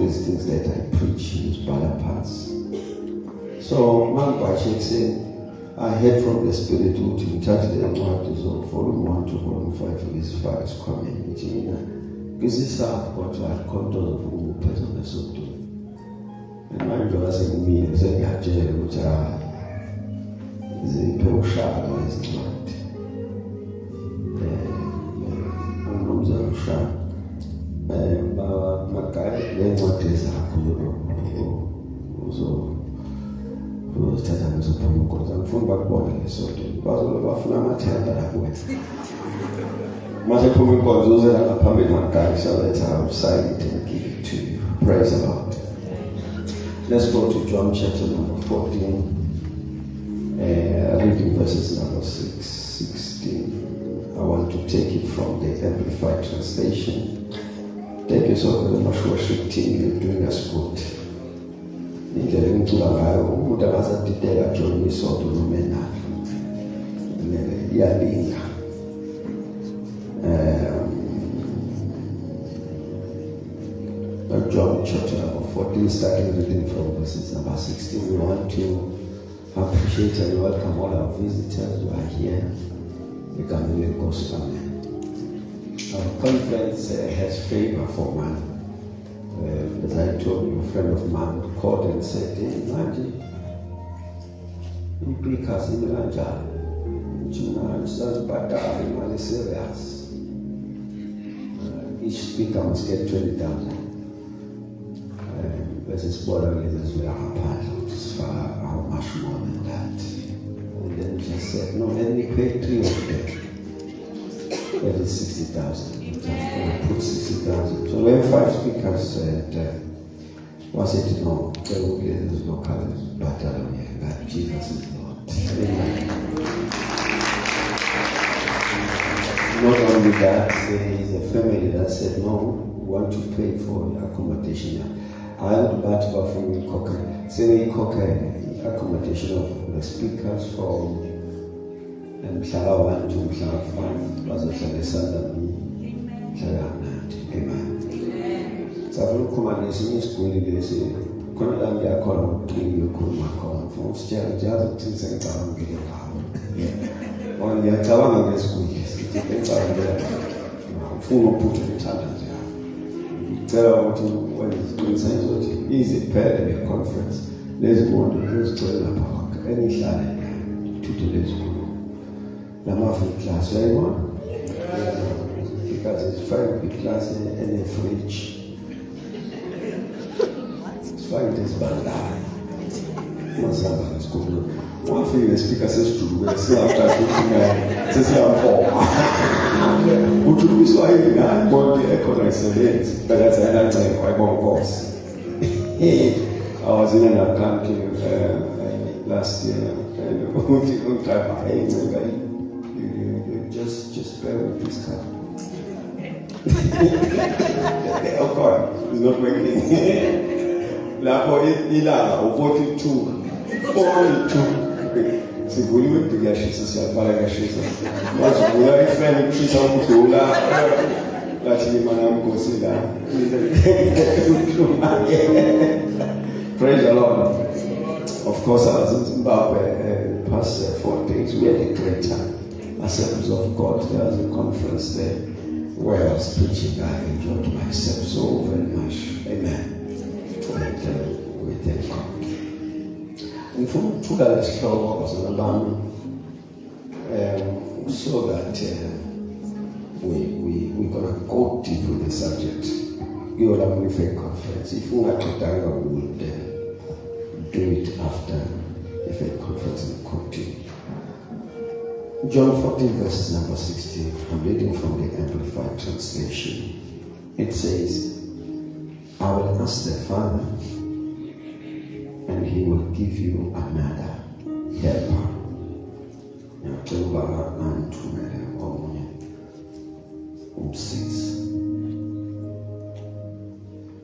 these things that I preach in Bala parts. So, I heard from the Spirit to touch the of volume 1 to volume 5 verse 5 is coming. This is up what I control of who person the soul. And my brother said me, he said, I jail, which are the people shadow is not. I'm not so sure. My guy, then what is so. Uthatha ngizophuma ugoza ngifuna bakubone ngesonto bazobafuna amathenda lapho mase phuma inkonzo uzela ngaphambili magaya so that I'll sign it and give it to you. Praise the Lord. Let's go to John chapter number 14, reading verses number 16. I want to take it from the Amplified Translation. Thank you so much, worship team. You're doing us good. Indlela engicula ngayo umuntu akazadideka join isonto noma enalo iyalinga. John chapter number 14, starting reading from verses number 16. We want to appreciate and welcome all our visitors who are here. We can really go Our conference has favor for man. As I told you, a friend of mine called and said, imagine, you pick us in the job. It's serious. Each speaker must get 20,000. Versus border leaders were apart. It's far how much more than that. And then she said, no, let me pay 3 of them. That is 60,000. I put 60,000. So when 5 speakers said, was it no? There will be those locals, but that Jesus is Lord. Amen. Not only that, there is a family that said, no, we want to pay for accommodation. I would bat from accommodation of the speakers from Mhlala 1 to Mhlala 5, was a Sunday. Amen. So I will come and listen to school. They say, "Come and be a call to you. Come and call from Stella. Just things like that. I'm getting out. On the other one, school. It's full of put in challenge. Tell what when it's doing science. Easy pair conference. Let's go to the school park. Any challenge to today's school. The muffin class, everyone. Because it's 5 big class and a fridge. It's 5 days bandai. What's up in school? One thing the speaker says to me, say after says I'm poor. But to be so I bought the economics event, but that's another time I bought course. I was in an accounting last year and you just bear with this card. Of course, it's not working. Lapo ilala, 42. Si vous voulez que gâcher ça, c'est pas la gâcher ça. Moi, je voulais faire une chose en dessous là. Là, tu dis, madame, c'est là. Praise the Lord. Of course, I was in Zimbabwe past 4 days. We had a great time. Assemblies of God, there was a conference there where I was preaching. I enjoyed myself so very much. Amen. And we thank God. And from today's show was an alarm, so that we're going to go deep with the subject. You will have a faith conference. If you want to die, we will do it after the faith conference and continue. John 14 verses number 16. I'm reading from the Amplified Translation. It says, I will ask the Father, and he will give you another helper.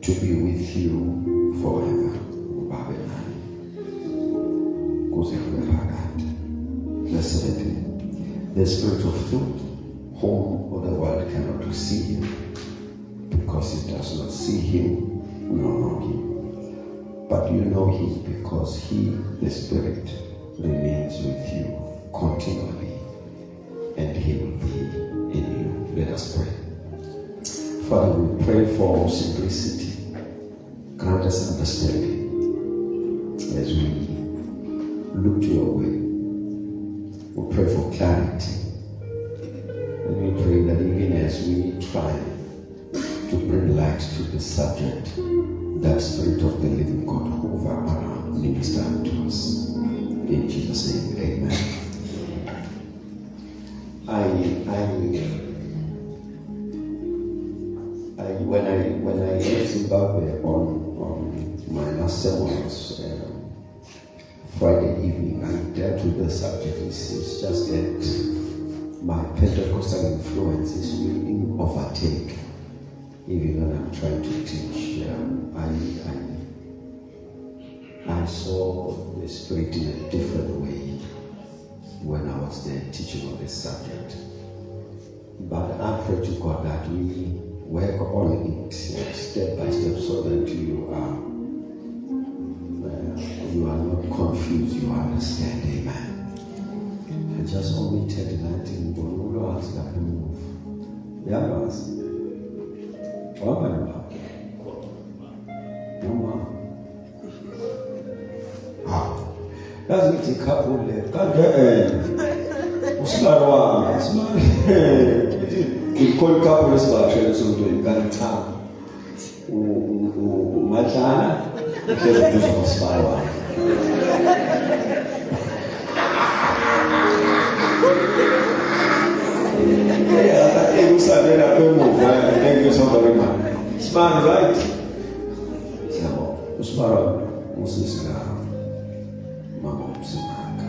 To be with you forever. Verse 17. The Spirit of truth, whom the world cannot receive, because it does not see him nor know but you know him because he, the Spirit, remains with you continually, and he will be in you. Let us pray. Father, we pray for simplicity. Grant us understanding as we look to your way. We pray for clarity. And we pray that even as we try to bring light to the subject, that Spirit of the living God hover around, minister to us. In Jesus' name, amen. When I left Zimbabwe on my last sermon was Friday evening, I dealt with the subject. It's just that my Pentecostal influences will overtake even when I'm trying to teach. I saw the Spirit in a different way when I was there teaching on this subject. But I pray to God that we work on it step by step so that you are not confused, you understand. Amen. I just omitted 19 Bonulas that can move. Yeah, was. What about? No more. That's what a couple left. We call couple as well, so doing Gantan. Matana, because of this spiral. Thank you so very much. Smart, right?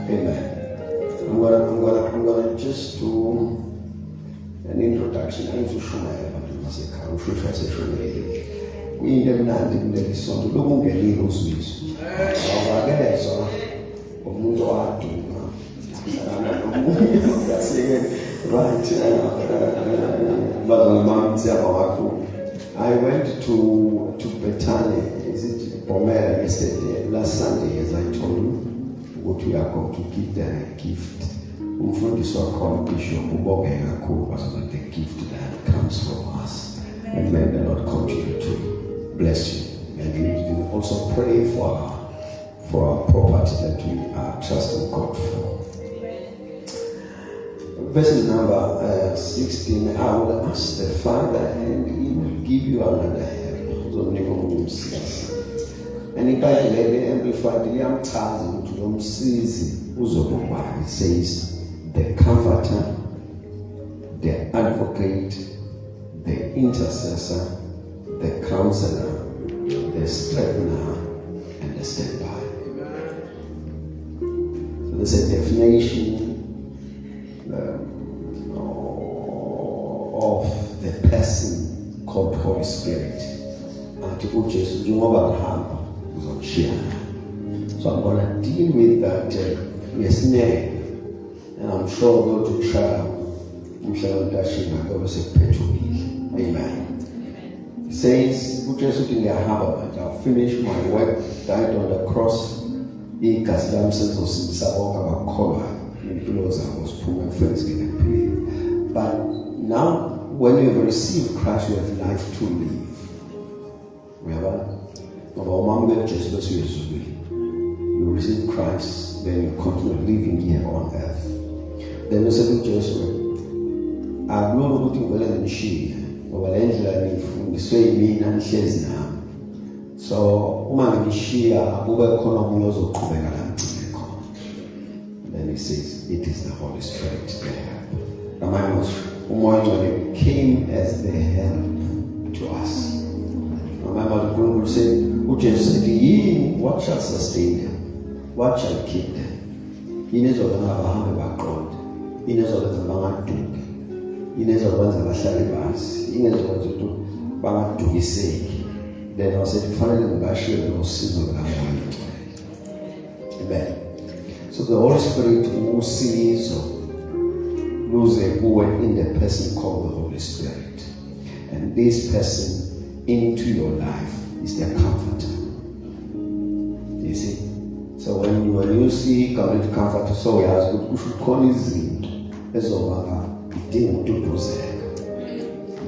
Amen. I'm gonna just do an introduction. I need to show my I went to Bethany, is it Pomera yesterday, last Sunday, as I told you, what we are going to give them a gift. From this one called Bishop Ubogengako was the gift that comes from us. And may the Lord continue to bless you. And we will also pray for our property that we are trusting God for. Verse number 16, I will ask the Father and he will give you another help. And if I let the Amplified, it says, the Comforter, the Advocate, the Intercessor, the Counselor, the Strengthener, and the Standby. So there's a definition of the person called Holy Spirit. So I'm going to deal with that and I'm sure we'll go to trial. Amen. It says, I'll finish my work, died on the cross. But now, when you have received Christ, you have life to live. You receive Christ, then you continue living here on earth. Then you say to Jesus, I'm not looking well than she, but this way me and she is now. So, then he says, it is the Holy Spirit there. Came as the help to us. Jesus said, what shall sustain them? What shall keep them? He knows all the background. He knows all the bangaduki. He knows all the bashalibas. He knows all the bangaduki sake. Then I said, finally, the bashir no sin of Amen. So the Holy Spirit who sees knows who were in the person called the Holy Spirit. And this person into your life is the Comforter. see igama comfort, so uyazi ukuthi kusho khona izinto ezoba idinga ukududuzeka.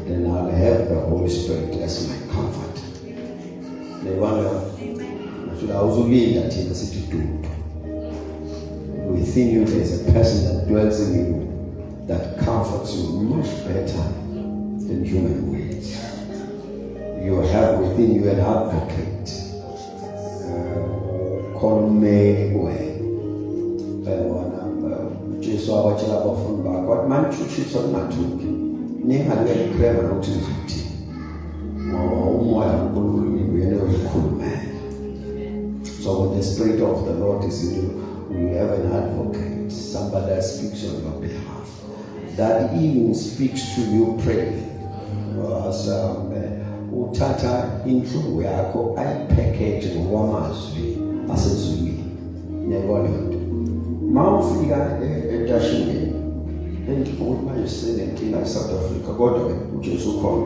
Then I'll have the Holy Spirit as my comfort. Within you there is a person that dwells in you that comforts you much better than human words. You have within you an advocate. Call me way. Jesus wabachela abafundi bakhe wathi manithuthisa kungathuki ningalele krema ukuthi ngizothi ngoba umoya uNkulunkulu uyena oyikhulumayo. So when the Spirit of the Lord is in you, you have an advocate, somebody that speaks on your behalf, that even speaks to you praying. Uthatha inhlungu yakho ayipackage ngokwamazwi asezulwini. Nebona mawufika etashini endibuthi manje senenkinga eSouth Africa kodwa uJesu ukhona.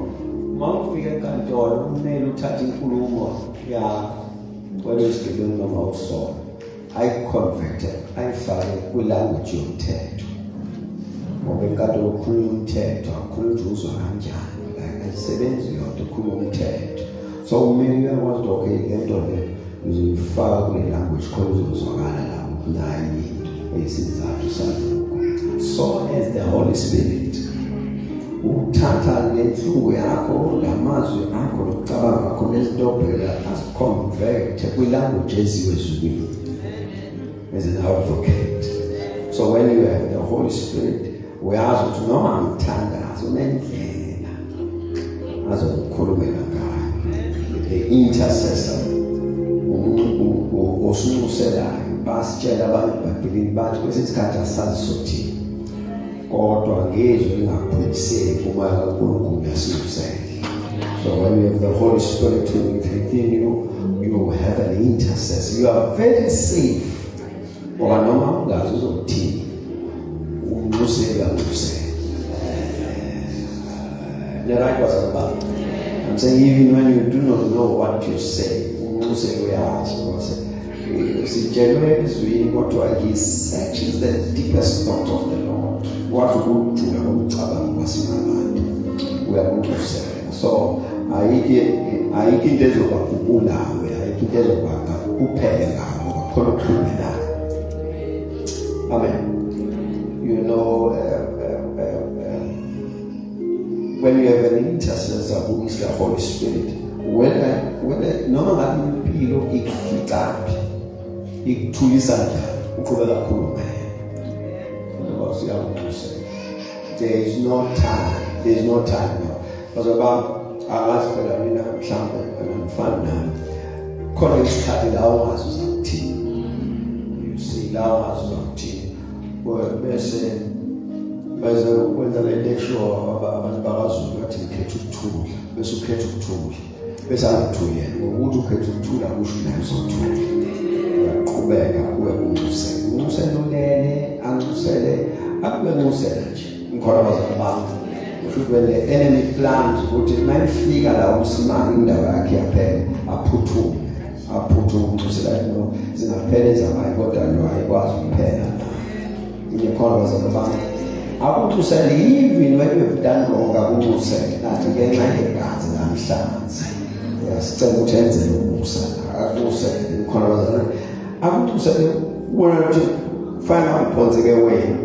Mawufika enkantolo kumele uthathe inkulumo yakho kwelesigelweni noma usona ayiconvert ayifake kwilanguage yomthetho. Ngoba enkantolo ukhuluma umthetho akukhuluma uzwa kanjani ayisebenzi yonke ukhuluma umthetho. So kumele uyakwazi okay lento le uzoyifaka kule language khona uzozwakala lapho nayi so as the Holy Spirit uthatha lenhlungu yakho lamazwi akho lokucabanga kwakho nezidobhela as-convert kwilanguage eziwezulwini as an advocate. So when you have the Holy Spirit uyazi ukuthi noma ngithandaza unendlela azokukhulumela ngayo. The intercessor osumuselayo basitshela abantu babilini bathi kwesikhathi asazi sothini kodwa ngezwe lingaphuliseki uma uNkulunkulu yasibusela. So when you have the Holy Spirit within you, you have an intercessor. You are very safe. Ngoba noma ungazi uzothini umusela umusela. The right was about. I'm saying even when you do not know what you say, umusela uyazi because he searches the deepest thought of the Lord. What would do we are going to say. So I think there's a kukula, I think there's a kupela, amen. You know, when you have an intercessor who is the Holy Spirit, when no matter people ikuthulisana uqhubeka kakhulu because there is no time bazoba akaziphela mina mhlawumbe ngifana nami khona isikhathi la ungazi uzakuthini. You see la ungazi uzakuthini bese kwenza le lecture abantu bakaZulu bathi ngikhetha ukuthula bese ukhetha ukuthula bese angithulela ngokuthi ukhetha ukuthula kusho nayo uzothula. Kubeka kuwe umuselulele angusele akubengusela nje ngikhona bazalabami futhi when the enemy plans ukuthi mayifika la usimanga indawo yakhe yaphela aphuthume umusela no zingapheleza hayi kodwa lo ayikwazi kuphela ngikhona bazalabami akuthusele even when you have done wrong akumusele nathi ngenxa yegazi namhlanje uyasicela ukuthi enze umusela akusele ngikhona bazalabami akuthusele wona nje fana uphonzeke wena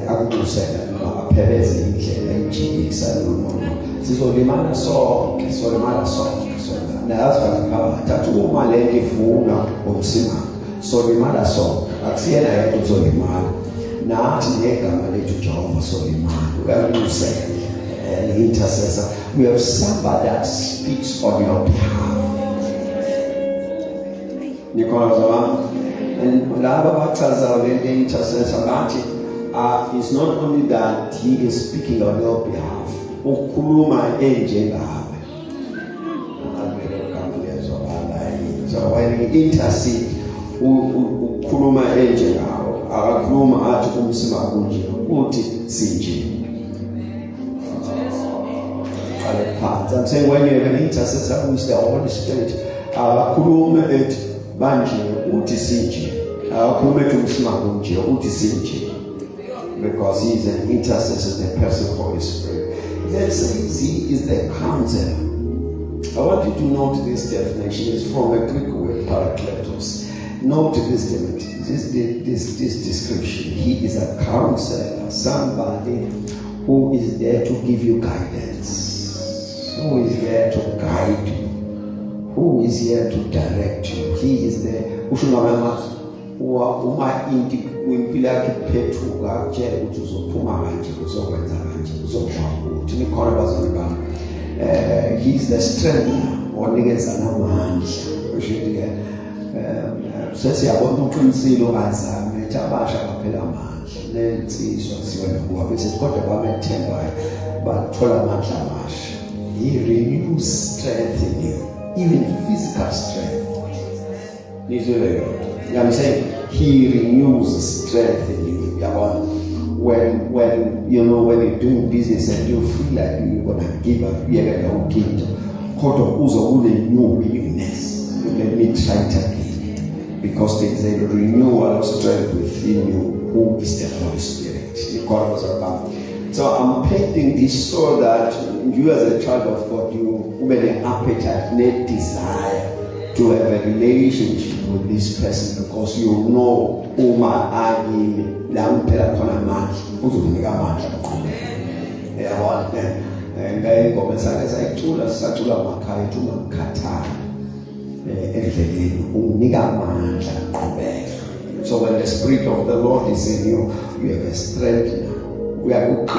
akuthusele noma apheleze indlela ejikisa no sizolimala sonke nayazi thatha uma le ivuna umsima solimala sonke akusiyena yedwa uzolimala nathi ngegama lethu Jehova solimala ukuthusele the intercessor. We have somebody that speaks on your behalf. And the intercessor is not only that he is speaking on your behalf. So when he intercedes, ukhuluma enje ngawo akakhuluma athi umsima kunje uthi sinje. I'm saying when you have an intercessor who is the Holy Spirit, akakhuluma ethi banje uthi sinje. because he is an intercessor, the person of the Holy Spirit. Then says he is the counselor. I want you to note this definition is from a Greek word, parakletos. Note this description. He is a counselor, somebody who is there to give you guidance, who is there to guide you, who is here to direct you. He is there. Wimpilo yakhe iphethuka akutshele ukuthi uzophuma kanje uzokwenza kanje uzokwazi ukuthi nikhona bazali bami he is the strengthener onikeza namandla ushiye sesiyabona uqinisile ongazame abasha baphela amandla nensizwa siwena kuba bese kodwa bamethembayo bathola amandla amasha. He renews strength in you, even physical strength. I'm saying he renews strength in you. When you're doing business and you feel like you're gonna give up, you're gonna give it. New willingness. Let me try it again, because there is a renewal of strength within you, who is the Holy Spirit. So I'm painting this so that you, as a child of God, you have an appetite, need desire to have a relationship with this person, because you know so when the Spirit of the Lord is in you, you have a strength. We are going to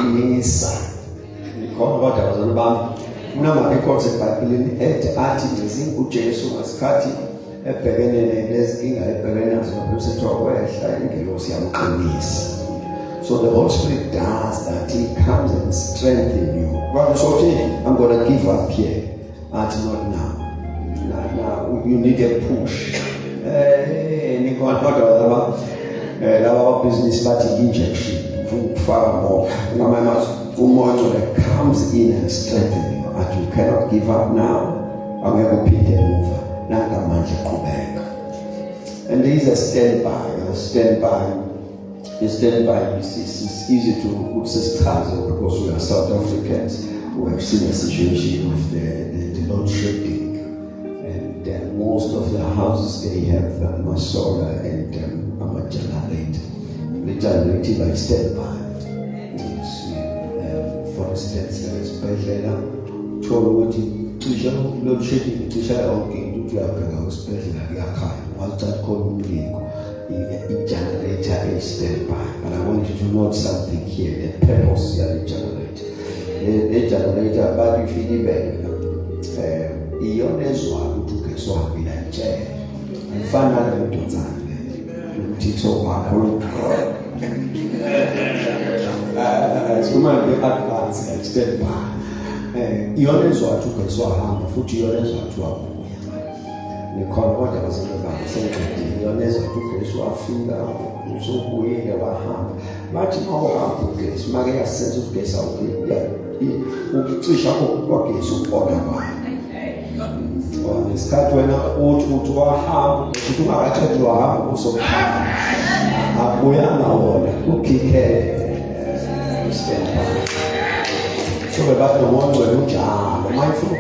Nama records eBhayibhelini ethi athi ngezinto uJesu ngasikhathi ebhekene nezinkinga ebhekene nazo nokusetshwa kwehla ingelosi yamqinisa. So the Holy Spirit does that. He comes and strengthens you. Well, so I'm going to give up here. Not now. Now you need a push. Our business party injection far more. That comes in and strengthens you. And you cannot give up now. I'm going to pick the mover. And there is a standby. The standby is easy to put this puzzle, because we are South Africans who have seen a situation of the load shedding. And most of the houses, they have solar and a generator. The generator by standby. For instance, especially load shedding, generator is standby. But I want you to note something here. The purpose of the generator. The generator, but if you and finally, standby. Iyonezwa tukeswa hamba futhi iyonezwa tuwabuya. Nikhona kodwa bazalwane sengithi iyonezwa tukeswa afika usubuyile wahamba. Bathi mawuhamba ugesi make yasenza ugesi awukuya. Ukucisha kwagesi ukubona kwayo. Ngesikhathi wena uthi wahamba uthi ungakaqedi wahamba usokuhamba. Abuya nawona ukhiphe standby. So about the ones who are job, mindful of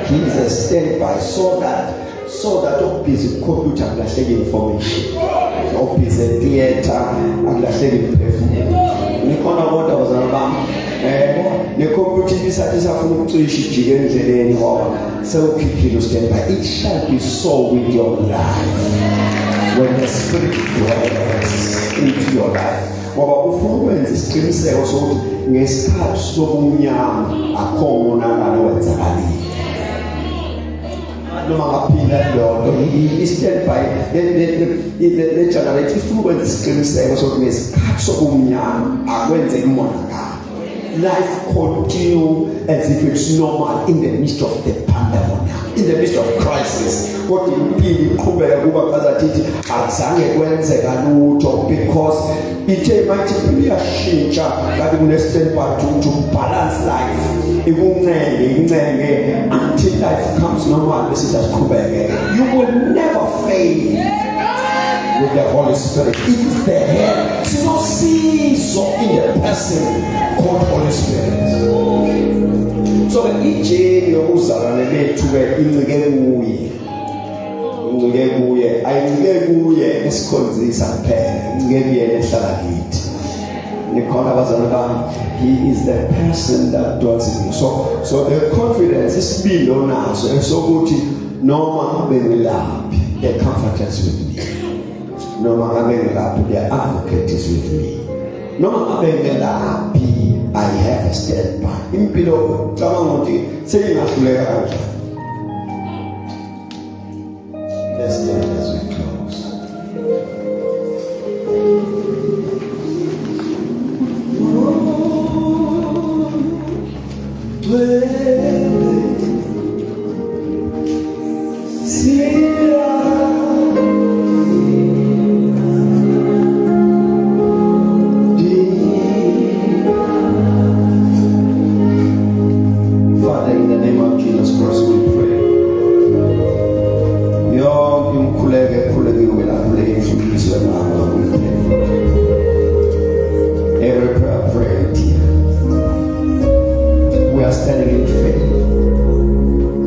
he is a standby so that of his computer and information, of his theater and the computer is so it shall be so with your life. When the Spirit dwells into your life, when the Spirit says, "So, ngesikhathi sokunyama akhona wenzakali." Noma ngaphinda lolo stand by the generative when the Spirit says, "So, ngesikhathi sokunyama akwenze umonakalo." Life continue as if it's normal in the midst of the pandemic, in the midst of crisis. What impili qhubeka kuba phakathi azange kwenzeka lutho, because ithe might be a shintsha kanti kune standby to balance life. until life comes normal. You will never fail with the Holy Spirit. It is the head. It's not season in the person called Holy Spirit. So the EJ Uzarane to where in the I is called this and he is the person that dwells in you. So the confidence is below now. So good. No man will the comforters with me. No man will the advocate is with me. No man will I have a stand by. In below, saying as let's stand as we close. Father, in the name of Jesus Christ, we pray. Every prayer prayed here, we are standing in faith.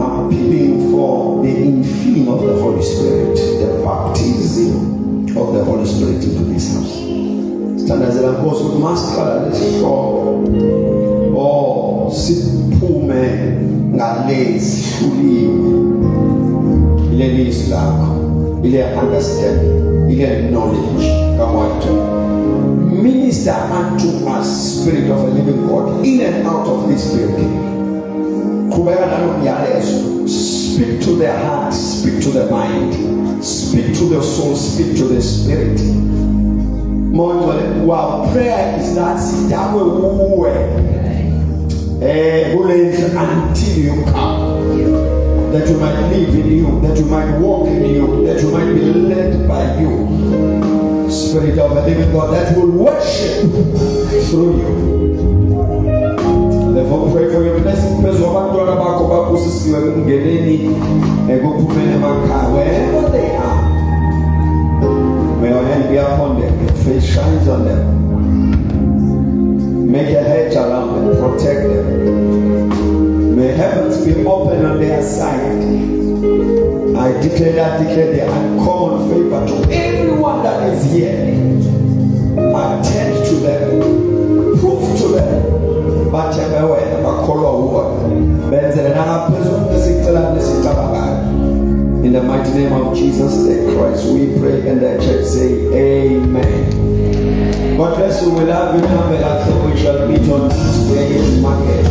I'm appealing for the infilling of the Holy Spirit, the baptism of the Holy Spirit into this house. Stand as a post with mascara, this strong. Oh, sit poor man, not lazy, fully. Ile Islam, ile understanding, ile knowledge. Come on to minister unto us, Spirit of a living God, in and out of this building. Speak to their heart, speak to the mind, speak to the soul, speak to the spirit. Wow, prayer is that until you come. That you might live in you, that you might walk in you, that you might be led by you. Spirit of the living God, that will worship through you. Therefore, pray for your blessing. Wherever they are, may your hand be upon them, your face shines on them. Make a hedge around them, protect them. May heavens be open on their side. I declare the uncommon favor to everyone that is here. Attend to them. Prove to them. In the mighty name of Jesus the Christ, we pray, and the church say amen. God bless you. We love you. We shall meet on Tuesday in market.